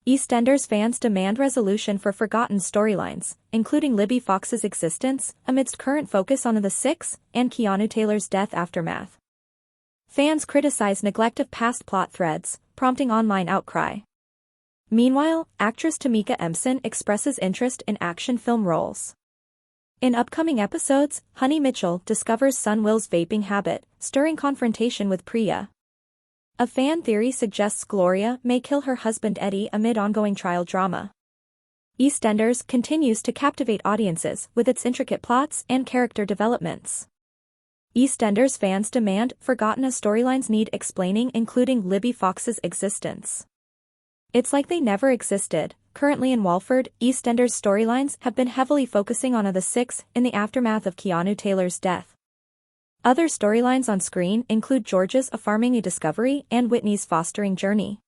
EastEnders fans demand resolution for forgotten storylines, including Libby Fox's existence, amidst current focus on the Six and Keanu Taylor's death aftermath. Fans criticize neglect of past plot threads, prompting online outcry. Meanwhile, actress Tamara Emson expresses interest in action film roles. In upcoming episodes, Honey Mitchell discovers son Will's vaping habit, stirring confrontation with Priya. A fan theory suggests Gloria may kill her husband Eddie amid ongoing trial drama. EastEnders continues to captivate audiences with its intricate plots and character developments. EastEnders fans demand forgotten storylines need explaining, including Libby Fox's existence. It's like they never existed. Currently in Walford, EastEnders storylines have been heavily focusing on the Six in the aftermath of Keanu Taylor's death. Other storylines on screen include George's farming discovery and Whitney's fostering journey.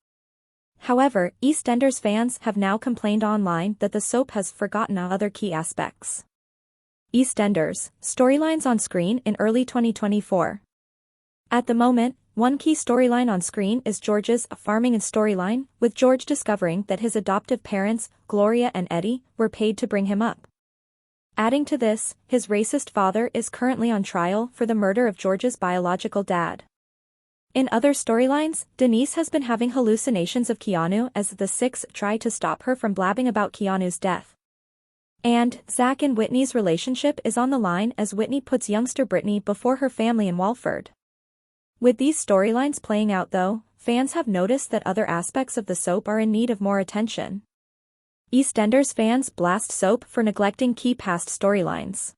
However, EastEnders fans have now complained online that the soap has forgotten other key aspects. EastEnders, storylines on screen in early 2024. At the moment, one key storyline on screen is George's farming storyline, with George discovering that his adoptive parents, Gloria and Eddie, were paid to bring him up. Adding to this, his racist father is currently on trial for the murder of George's biological dad. In other storylines, Denise has been having hallucinations of Keanu as the Six try to stop her from blabbing about Keanu's death. And Zach and Whitney's relationship is on the line as Whitney puts youngster Brittany before her family in Walford. With these storylines playing out though, fans have noticed that other aspects of the soap are in need of more attention. EastEnders fans blast soap for neglecting key past storylines.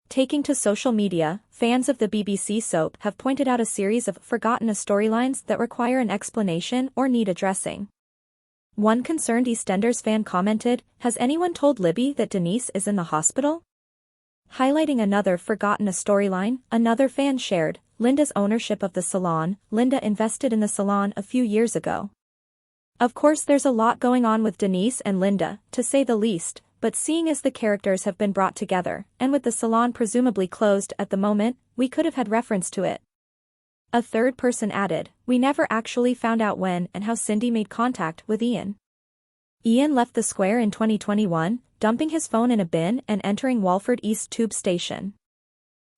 Taking to social media, fans of the BBC soap have pointed out a series of forgotten storylines that require an explanation or need addressing. One concerned EastEnders fan commented, "Has anyone told Libby that Denise is in the hospital?" Highlighting another forgotten storyline, another fan shared, Linda's ownership of the salon. Linda invested in the salon a few years ago. Of course there's a lot going on with Denise and Linda, to say the least, but seeing as the characters have been brought together, and with the salon presumably closed at the moment, we could have had reference to it. A third person added, "We never actually found out when and how Cindy made contact with Ian. Ian left the square in 2021, dumping his phone in a bin and entering Walford East Tube Station.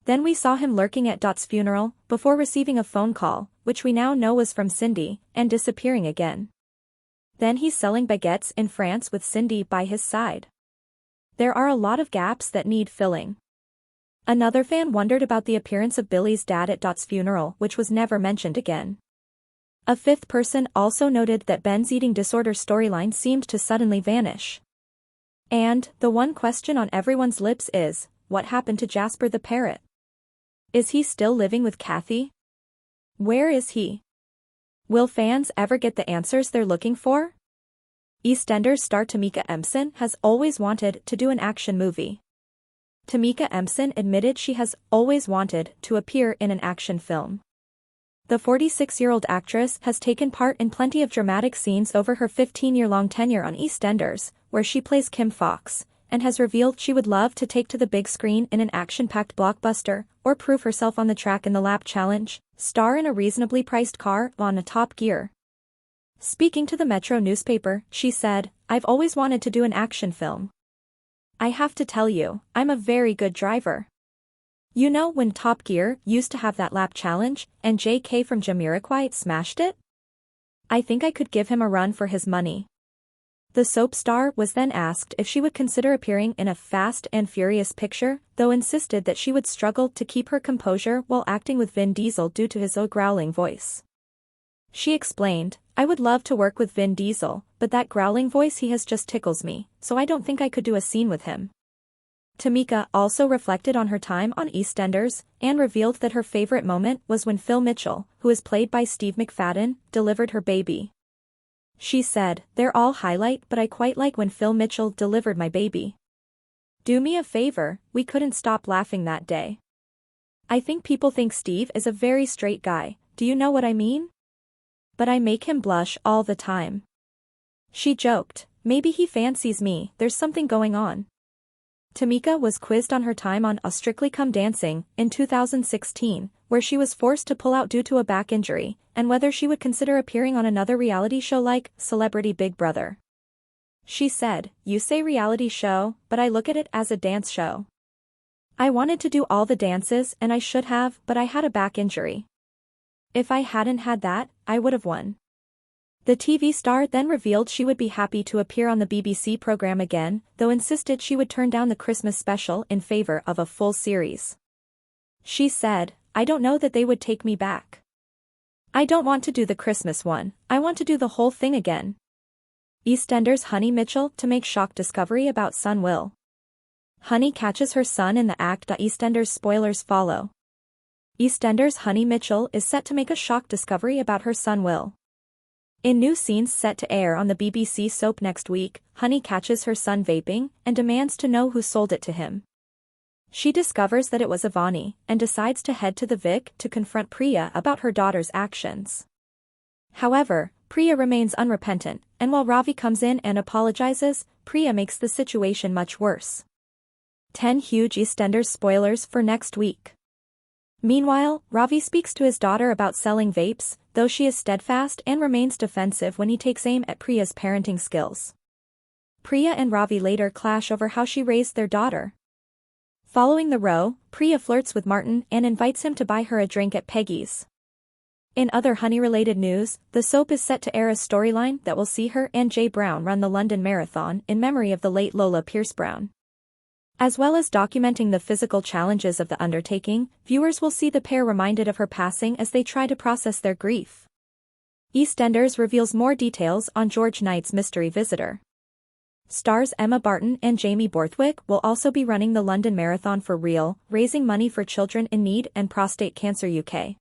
Then we saw him lurking at Dot's funeral, before receiving a phone call, which we now know was from Cindy, and disappearing again. Then he's selling baguettes in France with Cindy by his side. There are a lot of gaps that need filling." Another fan wondered about the appearance of Billy's dad at Dot's funeral, which was never mentioned again. A fifth person also noted that Ben's eating disorder storyline seemed to suddenly vanish. And the one question on everyone's lips is, what happened to Jasper the parrot? Is he still living with Kathy? Where is he? Will fans ever get the answers they're looking for? EastEnders star Tamara Emson has always wanted to do an action movie. Tamara Emson admitted she has always wanted to appear in an action film. The 46-year-old actress has taken part in plenty of dramatic scenes over her 15-year-long tenure on EastEnders, where she plays Kim Fox, and has revealed she would love to take to the big screen in an action-packed blockbuster, or prove herself on the track in the lap challenge, star in a reasonably priced car on a Top Gear. Speaking to the Metro newspaper, she said, "I've always wanted to do an action film. I have to tell you, I'm a very good driver. You know when Top Gear used to have that lap challenge, and JK from Jamiroquai smashed it? I think I could give him a run for his money." The soap star was then asked if she would consider appearing in a Fast and Furious picture, though insisted that she would struggle to keep her composure while acting with Vin Diesel due to his growling voice. She explained, "I would love to work with Vin Diesel, but that growling voice he has just tickles me, so I don't think I could do a scene with him." Tamika also reflected on her time on EastEnders, and revealed that her favorite moment was when Phil Mitchell, who is played by Steve McFadden, delivered her baby. She said, "They're all highlight, but I quite like when Phil Mitchell delivered my baby. Do me a favor, we couldn't stop laughing that day. I think people think Steve is a very straight guy, do you know what I mean? But I make him blush all the time." She joked, "Maybe he fancies me, there's something going on." Tamika was quizzed on her time on Strictly Come Dancing in 2016, where she was forced to pull out due to a back injury, and whether she would consider appearing on another reality show like Celebrity Big Brother. She said, "You say reality show, but I look at it as a dance show. I wanted to do all the dances and I should have, but I had a back injury. If I hadn't had that, I would have won." The TV star then revealed she would be happy to appear on the BBC program again, though insisted she would turn down the Christmas special in favor of a full series. She said, "I don't know that they would take me back. I don't want to do the Christmas one, I want to do the whole thing again." EastEnders Honey Mitchell to make shock discovery about son Will. Honey catches her son in the act. EastEnders spoilers follow. EastEnders Honey Mitchell is set to make a shock discovery about her son Will. In new scenes set to air on the BBC soap next week, Honey catches her son vaping and demands to know who sold it to him. She discovers that it was Avani and decides to head to the Vic to confront Priya about her daughter's actions. However, Priya remains unrepentant, and while Ravi comes in and apologizes, Priya makes the situation much worse. 10 huge EastEnders spoilers for next week. Meanwhile, Ravi speaks to his daughter about selling vapes, though she is steadfast and remains defensive when he takes aim at Priya's parenting skills. Priya and Ravi later clash over how she raised their daughter. Following the row, Priya flirts with Martin and invites him to buy her a drink at Peggy's. In other Honey-related news, the soap is set to air a storyline that will see her and Jay Brown run the London Marathon in memory of the late Lola Pierce Brown. As well as documenting the physical challenges of the undertaking, viewers will see the pair reminded of her passing as they try to process their grief. EastEnders reveals more details on George Knight's mystery visitor. Stars Emma Barton and Jamie Borthwick will also be running the London Marathon for real, raising money for children in need and prostate cancer UK.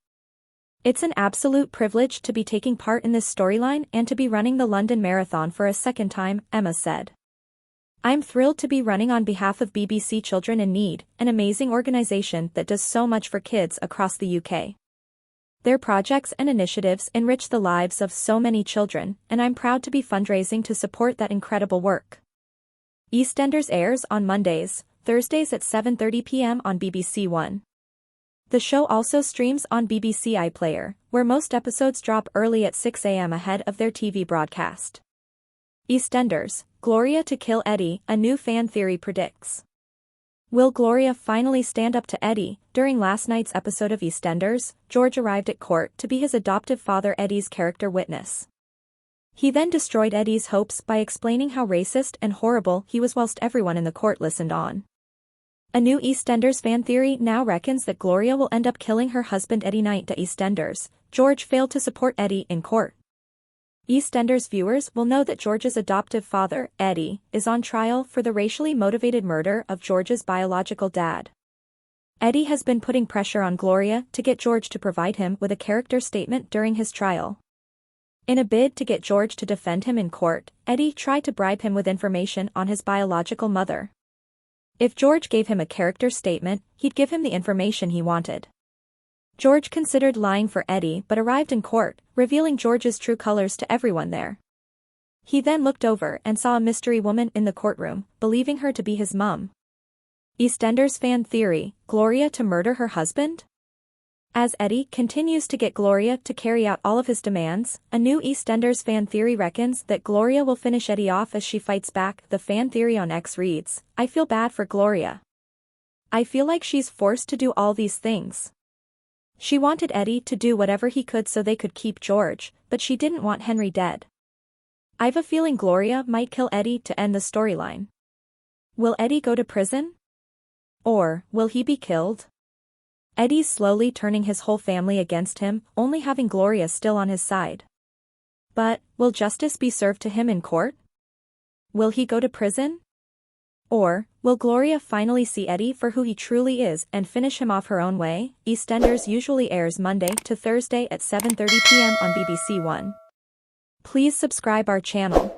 "It's an absolute privilege to be taking part in this storyline and to be running the London Marathon for a second time," Emma said. "I'm thrilled to be running on behalf of BBC Children in Need, an amazing organization that does so much for kids across the UK. Their projects and initiatives enrich the lives of so many children, and I'm proud to be fundraising to support that incredible work." EastEnders airs on Mondays, Thursdays at 7:30 p.m. on BBC One. The show also streams on BBC iPlayer, where most episodes drop early at 6 a.m. ahead of their TV broadcast. EastEnders, Gloria to kill Eddie, a new fan theory predicts. Will Gloria finally stand up to Eddie? During last night's episode of EastEnders, George arrived at court to be his adoptive father Eddie's character witness. He then destroyed Eddie's hopes by explaining how racist and horrible he was whilst everyone in the court listened on. A new EastEnders fan theory now reckons that Gloria will end up killing her husband Eddie Knight. To EastEnders, George failed to support Eddie in court. EastEnders viewers will know that George's adoptive father, Eddie, is on trial for the racially motivated murder of George's biological dad. Eddie has been putting pressure on Gloria to get George to provide him with a character statement during his trial. In a bid to get George to defend him in court, Eddie tried to bribe him with information on his biological mother. If George gave him a character statement, he'd give him the information he wanted. George considered lying for Eddie but arrived in court, revealing George's true colors to everyone there. He then looked over and saw a mystery woman in the courtroom, believing her to be his mum. EastEnders fan theory, Gloria to murder her husband? As Eddie continues to get Gloria to carry out all of his demands, a new EastEnders fan theory reckons that Gloria will finish Eddie off as she fights back. The fan theory on X reads, "I feel bad for Gloria. I feel like she's forced to do all these things. She wanted Eddie to do whatever he could so they could keep George, but she didn't want Henry dead. I've a feeling Gloria might kill Eddie to end the storyline. Will Eddie go to prison? Or will he be killed? Eddie's slowly turning his whole family against him, only having Gloria still on his side. But, will justice be served to him in court? Will he go to prison? Or, will Gloria finally see Eddie for who he truly is and finish him off her own way?" EastEnders usually airs Monday to Thursday at 7:30 p.m. on BBC One. Please subscribe our channel.